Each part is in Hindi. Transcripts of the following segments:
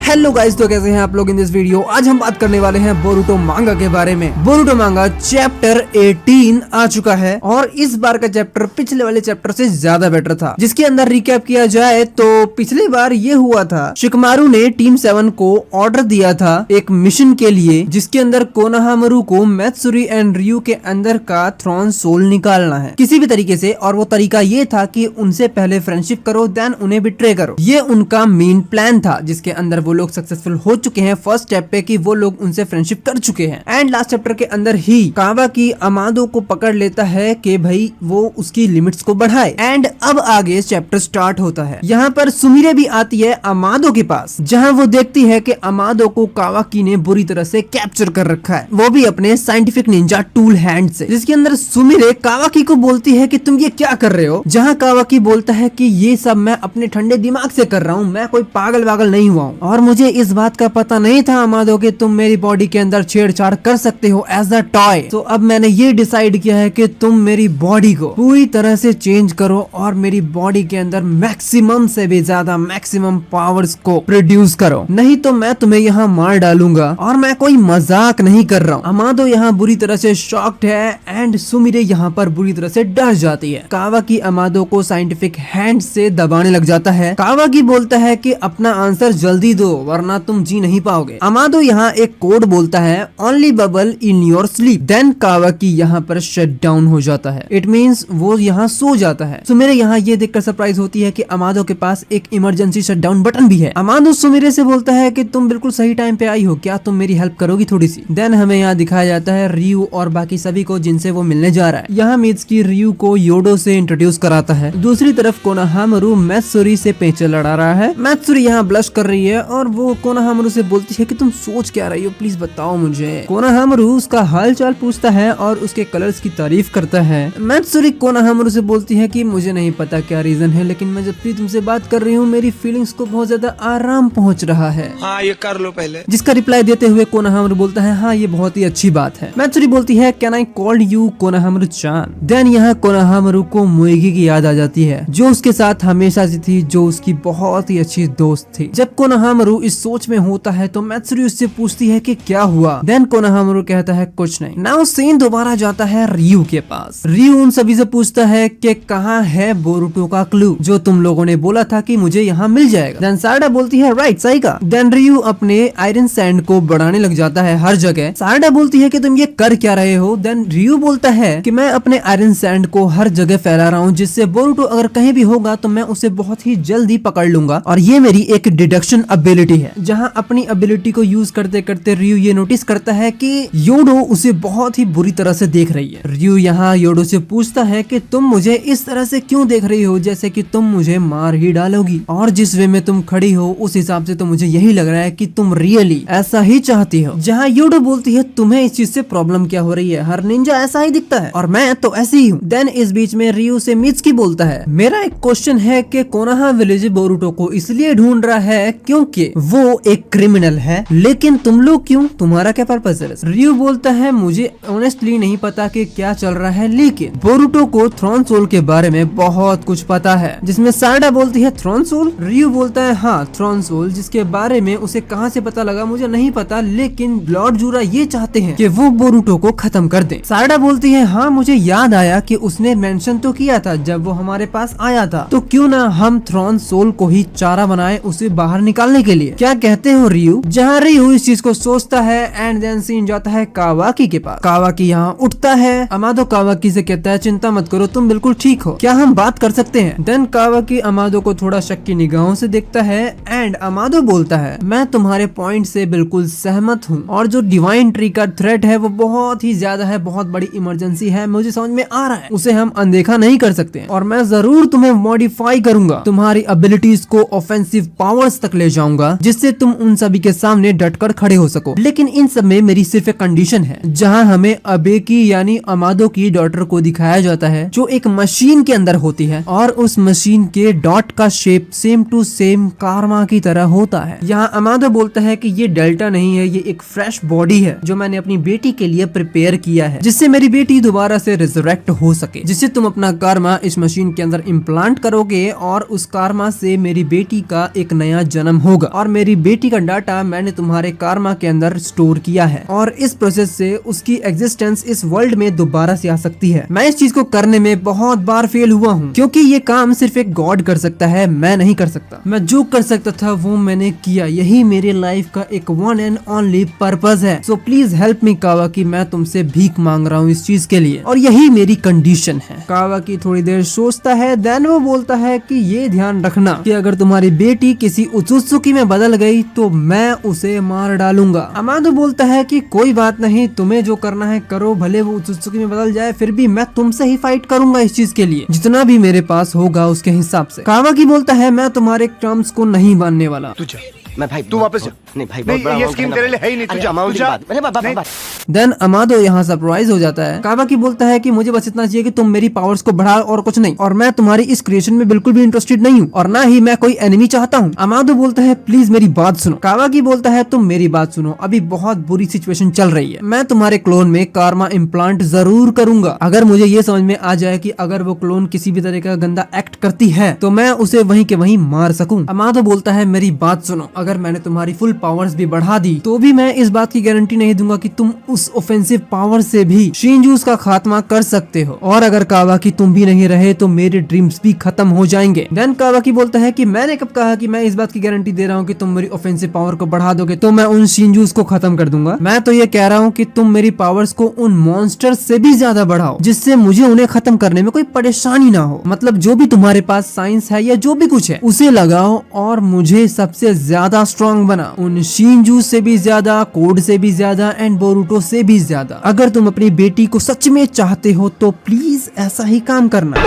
हेलो गाइस, तो कैसे हैं आप लोग इन दिस वीडियो। आज हम बात करने वाले हैं बोरुटो मांगा के बारे में। बोरुटो मांगा चैप्टर 18 आ चुका है और इस बार का चैप्टर पिछले वाले चैप्टर से ज्यादा बेटर था। जिसके अंदर रिकैप किया जाए तो पिछली बार ये हुआ था, शिकमारू ने टीम 7 को ऑर्डर दिया था एक मिशन के लिए, जिसके अंदर कोनोहामारू को मैत्सुरी एंड रियू के अंदर का थ्रॉन सोल निकालना है किसी भी तरीके से। और वो तरीका ये था कि उनसे पहले फ्रेंडशिप करो, देन उन्हें बिट्रे करो। ये उनका मेन प्लान था, जिसके अंदर वो लोग सक्सेसफुल हो चुके हैं फर्स्ट स्टेप पे कि वो लोग उनसे फ्रेंडशिप कर चुके हैं। एंड लास्ट चैप्टर के अंदर ही कावाकी अमादो को पकड़ लेता है कि भाई वो उसकी लिमिट्स को बढ़ाए। एंड अब आगे चैप्टर स्टार्ट होता है। यहाँ पर सुमिरे भी आती है अमादो के पास, जहाँ वो देखती है कि अमादो को कावाकी ने बुरी तरह से कैप्चर कर रखा है, वो भी अपने साइंटिफिक निंजा टूल हैंड से। जिसके अंदर सुमिरे कावाकी को बोलती है कि तुम ये क्या कर रहे हो, जहाँ कावाकी बोलता है कि ये सब मैं अपने ठंडे दिमाग से कर रहा हूँ, मैं कोई पागल वागल नहीं हुआ हूँ और मुझे इस बात का पता नहीं था अमादो कि तुम मेरी बॉडी के अंदर छेड़छाड़ कर सकते हो एज अ टॉय। तो अब मैंने ये डिसाइड किया है कि तुम मेरी बॉडी को पूरी तरह से चेंज करो और मेरी बॉडी के अंदर मैक्सिमम से भी ज्यादा मैक्सिमम पावर्स को प्रोड्यूस करो, नहीं तो मैं तुम्हें यहाँ मार डालूंगा। और मैं कोई मजाक नहीं कर रहा हूँ। अमादो यहाँ बुरी तरह से शॉक्ड है एंड सुमिरे यहाँ पर बुरी तरह से डर जाती है। कावाकी अमादो को साइंटिफिक हैंड से दबाने लग जाता है। कावाकी बोलता है कि अपना आंसर जल्दी दो वरना तुम जी नहीं पाओगे। अमादो यहाँ एक कोड बोलता है, only bubble in your sleep. Then Kawaki यहाँ पर शट डाउन हो जाता है। इट मींस वो यहाँ सो जाता है। सुमिरे यहाँ ये देखकर सरप्राइज होती है कि अमादो के पास एक इमरजेंसी शट डाउन बटन भी है। अमादो सुमिरे से बोलता है कि तुम बिल्कुल सही टाइम पे आई हो, क्या तुम मेरी हेल्प करोगी थोड़ी सी। देन हमें यहाँ दिखाया जाता है रियू और बाकी सभी को जिनसे वो मिलने जा रहा है। यहाँ मित्सुकी रियू को योडो से इंट्रोड्यूस कराता है। दूसरी तरफ कोनोहामारू मैत्सुरी से पेंचे लड़ा रहा है। मैत्सुरी यहाँ ब्लश कर रही है और वो कोनोहामारू से बोलती है कि तुम सोच क्या रही हो, प्लीज बताओ मुझे। कोनोहामारू उसका हाल चाल पूछता है और उसके कलर्स की तारीफ करता है। मैत्सुरी कोनोहामारू से बोलती है कि मुझे नहीं पता क्या रीजन है, लेकिन मैं जब भी तुमसे बात कर रही हूँ मेरी फीलिंग्स को बहुत ज्यादा आराम पहुँच रहा है। हाँ, ये कर लो पहले। जिसका रिप्लाई देते हुए कोनोहामारू बोलता है, हाँ ये बहुत ही अच्छी बात है। मैत्सुरी बोलती है, can I call you Konohamaru chan. Then यहाँ कोनोहामारू को मुएगी की याद आ जाती है, जो उसके साथ हमेशा से थी, जो उसकी बहुत ही अच्छी दोस्त थी। जब कोनोहामारू इस सोच में होता है तो मैत्सुरी उससे पूछती है कि क्या हुआ। देन कोनोहामारू कहता है कुछ नहीं। नाउ सीन दोबारा जाता है रियू के पास। रियू उन सभी से पूछता है कि कहाँ है बोरुटो का क्लू, जो तुम लोगों ने बोला था कि मुझे यहाँ मिल जाएगा। देन सारडा बोलती है, राइट, सही का। देन रियू अपने आयरन सैंड को बढ़ाने लग जाता है हर जगह। सारडा बोलती है कि तुम ये कर क्या रहे हो। देन रियू बोलता है कि मैं अपने आयरन सैंड को हर जगह फैला रहा हूँ, जिससे बोरुटो अगर कहीं भी होगा तो मैं उसे बहुत ही जल्दी पकड़ लूंगा। और ये मेरी एक डिडक्शन एबिलिटी है। जहाँ अपनी एबिलिटी को यूज करते करते रियू ये नोटिस करता है कि योडो उसे बहुत ही बुरी तरह से देख रही है। रियू यहाँ योडो से पूछता है कि तुम मुझे इस तरह से क्यों देख रही हो, जैसे कि तुम मुझे मार ही डालोगी। और जिस वे में तुम खड़ी हो उस हिसाब से तो मुझे यही लग रहा है कि तुम रियली ऐसा ही चाहती हो। जहाँ योडो बोलती है, तुम्हें इस चीज से प्रॉब्लम क्या हो रही है, हर निंजा ऐसा ही दिखता है और मैं तो ऐसी ही हूँ। देन इस बीच में रियू से मित्सुकी बोलता है, मेरा एक क्वेश्चन है कि कोनोहा विलेज बोरुटो को इसलिए ढूंढ रहा है क्योंकि वो एक क्रिमिनल है, लेकिन तुम लोग क्यों, तुम्हारा क्या पर्पस है। रियू बोलता है, मुझे ऑनेस्टली नहीं पता कि क्या चल रहा है, लेकिन बोरुटो को थ्रॉन सोल के बारे में बहुत कुछ पता है। जिसमें सारडा बोलती है, थ्रॉन सोल। रियू बोलता है, हाँ थ्रॉन सोल, जिसके बारे में उसे कहाँ से पता लगा मुझे नहीं पता, लेकिन लॉर्ड जूरा ये चाहते हैं कि वो बोरुटो को खत्म कर दें। सारडा बोलती है, हाँ मुझे याद आया कि उसने मेंशन तो किया था जब वो हमारे पास आया था, तो क्यों ना हम थ्रॉन सोल को ही चारा बनाए उसे बाहर निकालने के लिए। क्या कहते हो रियू। जहाँ रियू इस चीज को सोचता है एंड देन सीन जाता है कावाकी के पास। कावाकी यहाँ उठता है। अमादो कावाकी से कहता है, चिंता मत करो, तुम बिल्कुल ठीक हो, क्या हम बात कर सकते हैं। देन कावाकी अमादो को थोड़ा शक की निगाहों से देखता है एंड अमादो बोलता है, मैं तुम्हारे पॉइंट से बिल्कुल सहमत हूँ और जो डिवाइन ट्री का थ्रेट है वो बहुत ही ज्यादा है, बहुत बड़ी इमरजेंसी है, मुझे समझ में आ रहा है, उसे हम अनदेखा नहीं कर सकते और मैं जरूर तुम्हें मॉडिफाई करूंगा, तुम्हारी एबिलिटीज को ऑफेंसिव पावर्स तक ले जाऊंगा, जिससे तुम उन सभी के सामने डटकर खड़े हो सको। लेकिन इन सब में मेरी सिर्फ एक कंडीशन है। जहाँ हमें अबे की यानी अमादो की डॉटर को दिखाया जाता है, जो एक मशीन के अंदर होती है और उस मशीन के डॉट का शेप सेम टू सेम कारमा की तरह होता है। यहाँ अमादो बोलता है कि ये डेल्टा नहीं है, ये एक फ्रेश बॉडी है जो मैंने अपनी बेटी के लिए प्रिपेयर किया है, जिससे मेरी बेटी दोबारा से रिजरेक्ट हो सके, जिससे तुम अपना कारमा इस मशीन के अंदर इम्प्लांट करोगे और उस कारमा से मेरी बेटी का एक नया जन्म होगा और मेरी बेटी का डाटा मैंने तुम्हारे कारमा के अंदर स्टोर किया है और इस प्रोसेस से उसकी एग्जिस्टेंस इस वर्ल्ड में दोबारा से आ सकती है। मैं इस चीज को करने में बहुत बार फेल हुआ हूँ क्योंकि ये काम सिर्फ एक गॉड कर सकता है, मैं नहीं कर सकता। मैं जो कर सकता था वो मैंने किया, यही मेरे लाइफ का एक वन एंड ओनली पर्पस है। सो प्लीज हेल्प मी कावाकी, मैं तुमसे भीख मांग रहा हूँ इस चीज के लिए और यही मेरी कंडीशन है। कावाकी थोड़ी देर सोचता है, देन वो बोलता है कि ये ध्यान रखना कि अगर तुम्हारी बेटी किसी उत्सुकी में बदल गई तो मैं उसे मार डालूंगा। अमादो बोलता है कि कोई बात नहीं, तुम्हें जो करना है करो, भले वो उत्सुकी में बदल जाए फिर भी मैं तुमसे ही फाइट करूंगा इस चीज के लिए, जितना भी मेरे पास होगा उसके हिसाब से। कावाकी बोलता है मैं तुम्हारे टर्म्स को नहीं मानने वाला। मैं भाई तू वापस जा। नहीं भाई नहीं, ये स्कीम तेरे लिए है ही नहीं। तुझे अमाउंट की बात। अरे बाबा देन अमादो यहाँ सरप्राइज हो जाता है। कावाकी बोलता है कि मुझे बस इतना चाहिए कि तुम मेरी पावर्स को बढ़ाओ और कुछ नहीं, और मैं तुम्हारी इस क्रिएशन में बिल्कुल भी इंटरेस्टेड नहीं हूँ और ना ही मैं कोई एनिमी चाहता हूँ। अमादो बोलता है प्लीज मेरी बात सुनो। कावाकी बोलता है तुम मेरी बात सुनो, अभी बहुत बुरी सिचुएशन चल रही है। मैं तुम्हारे क्लोन में कारमा इम्प्लांट जरूर करूंगा। अगर मुझे ये समझ में आ जाए कि अगर वो क्लोन किसी भी तरह का गंदा एक्ट करती है तो मैं उसे वहीं के वहीं मार सकूं। अमादो बोलता है मेरी बात सुनो, अगर मैंने तुम्हारी फुल पावर्स भी बढ़ा दी तो भी मैं इस बात की गारंटी नहीं दूंगा कि तुम उस ऑफेंसिव पावर से भी शिनजूस का खात्मा कर सकते हो, और अगर कावाकी तुम भी नहीं रहे तो मेरे ड्रीम्स भी खत्म हो जाएंगे। देन कावाकी बोलता है कि मैंने कब कहा कि मैं इस बात की गारंटी दे रहा हूँ कि तुम मेरी ऑफेंसिव पावर को बढ़ा दोगे तो मैं उन शिनजूस को खत्म कर दूंगा। मैं तो ये कह रहा हूँ कि तुम मेरी पावर्स को उन मॉन्स्टर्स से भी ज्यादा बढ़ाओ जिससे मुझे उन्हें खत्म करने में कोई परेशानी ना हो। मतलब जो भी तुम्हारे पास साइंस है या जो भी कुछ है उसे लगाओ और मुझे सबसे ज्यादा स्ट्रॉन्ग बना, उन शिनजूस से भी ज्यादा, कोड से भी ज्यादा एंड बोरुटो से भी ज्यादा। अगर तुम अपनी बेटी को सच में चाहते हो तो प्लीज ऐसा ही काम करना।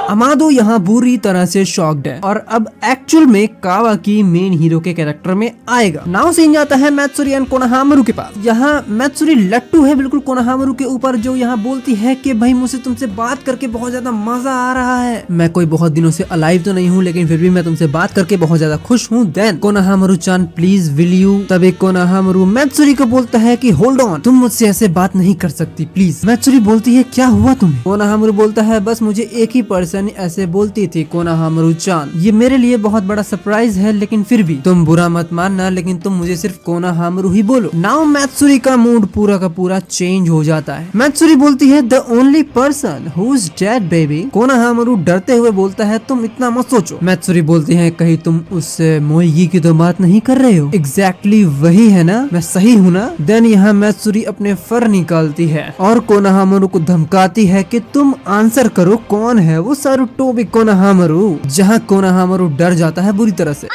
अमादो यहाँ बुरी तरह से शॉक्ड है और अब एक्चुअल में कावाकी मेन हीरो के कैरेक्टर में आएगा। नाउ सीन जाता है मैत्सुरी एंड कोनोहामारू के पास। यहाँ मैत्सुरी लट्टू है बिल्कुल कोनोहामारू के ऊपर, जो यहाँ बोलती है कि भाई मुझे तुमसे बात करके बहुत ज्यादा मजा आ रहा है। मैं कोई बहुत दिनों से अलाइव तो नहीं हूँ लेकिन फिर भी मैं तुमसे बात करके बहुत ज्यादा खुश हूँ। Then Konohamaru chan please will you. तब एक कोनोहामारू मैत्सुरी को बोलता है कि होल्ड ऑन, तुम मुझसे ऐसे बात नहीं कर सकती प्लीज। मैत्सुरी बोलती है क्या हुआ तुम्हें? कोनोहामारू बोलता है बस मुझे एक ही पर्सन ऐसे बोलती थी कोनोहामारू चान, ये मेरे लिए बहुत बड़ा सरप्राइज है लेकिन फिर भी तुम बुरा मत मानना, लेकिन तुम मुझे सिर्फ कोनोहामारू ही बोलो। नाउ मैत्सुरी का मूड पूरा का पूरा चेंज हो जाता है। मैत्सुरी बोलती है the only person who is dead baby. Konohamaru डरते हुए बोलता है तुम इतना मत सोचो। मैत्सुरी बोलती है कहीं तुम उस मोइगी की तो बात नहीं कर रहे हो? एग्जैक्टली वही है ना, मैं सही हूँ ना? देन यहाँ मैत्सुरी अपने फर निकालती है और कोनोहामारू को धमकाती है कि तुम आंसर करो कौन है वो सारुटोबी कोनोहामारू, जहाँ कोनोहामारू डर जाता है बुरी तरह से।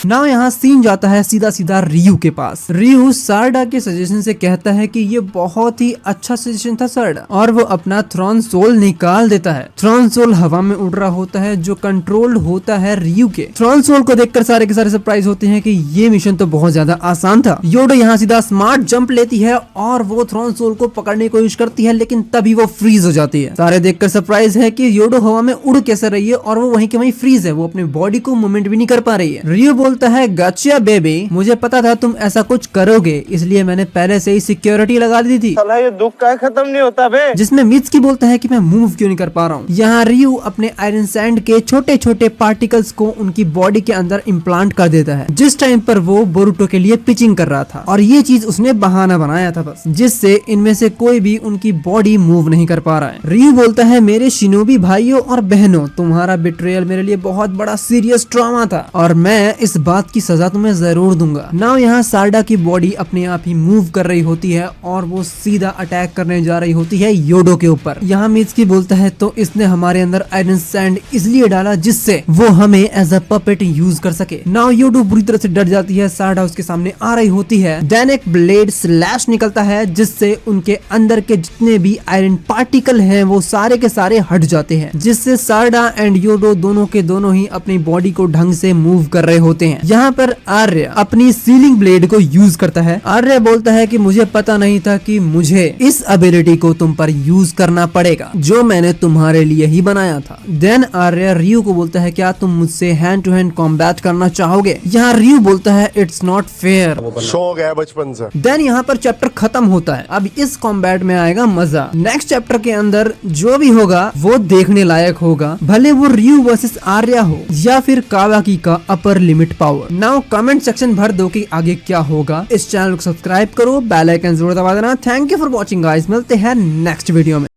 नाउ यहाँ सीन जाता है सीधा सीधा रियू के पास। रियू सारडा के सजेशन से कहता है कि ये बहुत ही अच्छा सजेशन था सारडा, और वो अपना थ्रॉन सोल निकाल देता है। थ्रॉन सोल हवा में उड़ रहा होता है जो कंट्रोल्ड होता है रियू के। थ्रॉन सोल को देखकर सारे के सारे सरप्राइज होते हैं कि ये मिशन तो बहुत ज्यादा आसान था। योडो यहाँ सीधा स्मार्ट जंप लेती है और वो थ्रॉन सोल को पकड़ने की कोशिश करती है लेकिन तभी वो फ्रीज हो जाती है। सारे देखकर सरप्राइज है कि योडो हवा में उड़ कैसे रही है और वो वहीं के वहीं फ्रीज है, वो अपने बॉडी को मूवमेंट भी नहीं कर पा रही है। रियू बोलता है गच्चा बेबी, मुझे पता था तुम ऐसा कुछ करोगे इसलिए मैंने पहले से ही सिक्योरिटी लगा दी थी। साला ये दुख का खत्म नहीं होता बे। जिसमें मित्सुकी बोलता है कि मैं मूव क्यों नहीं कर पा रहा हूँ। यहाँ रियू अपने आयरन सैंड के छोटे छोटे पार्टिकल्स को उनकी बॉडी के अंदर इम्प्लांट कर देता है जिस टाइम पर वो बोरुटो के लिए पिचिंग कर रहा था, और ये चीज उसने बहाना बनाया था बस, जिससे इनमें से कोई भी उनकी बॉडी मूव नहीं कर पा रहा है। रियू बोलता है मेरे शिनोबी भाइयों और बहनों, तुम्हारा बिट्रेयल मेरे लिए बहुत बड़ा सीरियस ट्रॉमा था और मैं इस बात की सजा तुम्हें जरूर दूंगा। नाउ यहाँ सारडा की बॉडी अपने आप ही मूव कर रही होती है और वो सीधा अटैक करने जा रही होती है योडो के ऊपर। यहाँ मित्सुकी बोलता है तो इसने हमारे अंदर आयरन सैंड इसलिए डाला जिससे वो हमें एज अ पपेट यूज कर सके। नाउ योडो बुरी तरह से डर जाती है, सारडा उसके सामने आ रही होती है। देन एक ब्लेड स्लैश निकलता है जिससे उनके अंदर के जितने भी आयरन पार्टिकल हैं वो सारे के सारे हट जाते हैं, जिससे सारडा एंड योडो दोनों के दोनों ही अपनी बॉडी को ढंग से मूव कर रहे होते हैं। यहाँ पर आर्य अपनी सीलिंग ब्लेड को यूज करता है। आर्य बोलता है कि मुझे पता नहीं था कि मुझे इस एबिलिटी को तुम पर यूज करना पड़ेगा, जो मैंने तुम्हारे लिए ही बनाया था। देन आर्य रियू को बोलता है क्या तुम मुझसे हैंड टू हैंड कॉम्बैट करना चाहोगे। यहाँ रियू बोलता है इट्स नॉट फेयर। शौक है बचपन से। देन यहाँ पर चैप्टर खत्म होता है। अब इस कॉम्बैट में आएगा मजा। नेक्स्ट चैप्टर के अंदर जो भी होगा वो देखने लायक होगा, भले वो रियू वर्सेस आर्या हो या फिर कावाकी का upper limit power. Now comment section भर दो कि आगे क्या होगा। इस चैनल को सब्सक्राइब करो, बेल आइकन जरूर दबा देना। Thank you for watching guys, मिलते हैं नेक्स्ट वीडियो में।